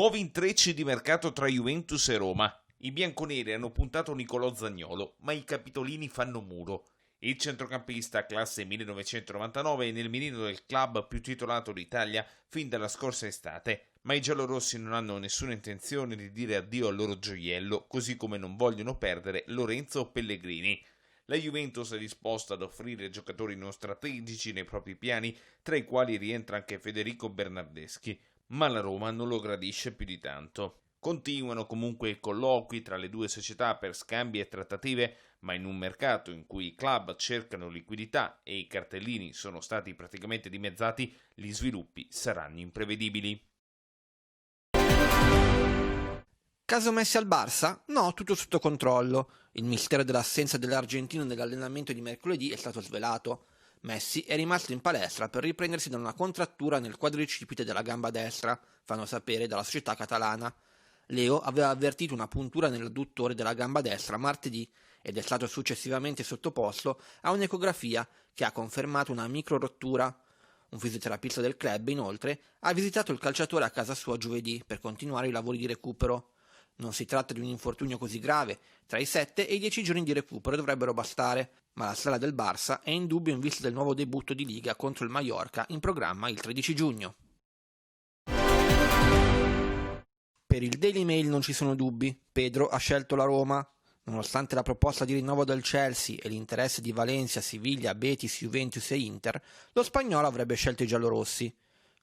Nuovi intrecci di mercato tra Juventus e Roma. I bianconeri hanno puntato Nicolò Zaniolo, ma i capitolini fanno muro. Il centrocampista classe 1999 è nel mirino del club più titolato d'Italia fin dalla scorsa estate, ma i giallorossi non hanno nessuna intenzione di dire addio al loro gioiello, così come non vogliono perdere Lorenzo Pellegrini. La Juventus è disposta ad offrire giocatori non strategici nei propri piani, tra i quali rientra anche Federico Bernardeschi, ma la Roma non lo gradisce più di tanto. Continuano comunque i colloqui tra le due società per scambi e trattative, ma in un mercato in cui i club cercano liquidità e i cartellini sono stati praticamente dimezzati, gli sviluppi saranno imprevedibili. Caso Messi al Barça? No, tutto sotto controllo. Il mistero dell'assenza dell'argentino nell'allenamento di mercoledì è stato svelato. Messi è rimasto in palestra per riprendersi da una contrattura nel quadricipite della gamba destra, fanno sapere dalla società catalana. Leo aveva avvertito una puntura nell'adduttore della gamba destra martedì ed è stato successivamente sottoposto a un'ecografia che ha confermato una microrottura. Un fisioterapista del club, inoltre, ha visitato il calciatore a casa sua giovedì per continuare i lavori di recupero. Non si tratta di un infortunio così grave, tra i 7 e i 10 giorni di recupero dovrebbero bastare, ma la sala del Barça è in dubbio in vista del nuovo debutto di Liga contro il Mallorca in programma il 13 giugno. Per il Daily Mail non ci sono dubbi, Pedro ha scelto la Roma. Nonostante la proposta di rinnovo del Chelsea e l'interesse di Valencia, Siviglia, Betis, Juventus e Inter, lo spagnolo avrebbe scelto i giallorossi.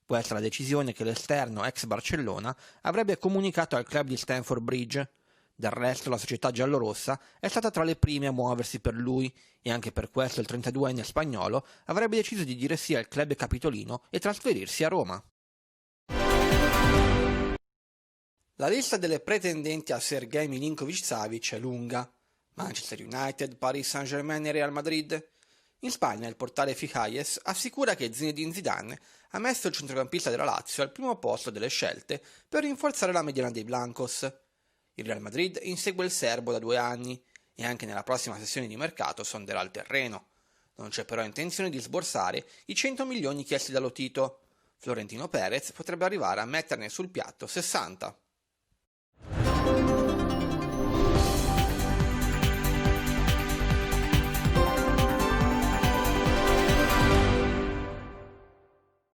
Questa è la decisione che l'esterno ex Barcellona avrebbe comunicato al club di Stamford Bridge. Del resto la società giallorossa è stata tra le prime a muoversi per lui e anche per questo il 32enne spagnolo avrebbe deciso di dire sì al club capitolino e trasferirsi a Roma. La lista delle pretendenti a Sergej Milinkovic-Savic è lunga. Manchester United, Paris Saint-Germain e Real Madrid. In Spagna il portale Fichajes assicura che Zinedine Zidane ha messo il centrocampista della Lazio al primo posto delle scelte per rinforzare la mediana dei Blancos. Il Real Madrid insegue il serbo da 2 anni e anche nella prossima sessione di mercato sonderà il terreno. Non c'è però intenzione di sborsare i 100 milioni chiesti dallo Tito. Florentino Perez potrebbe arrivare a metterne sul piatto 60.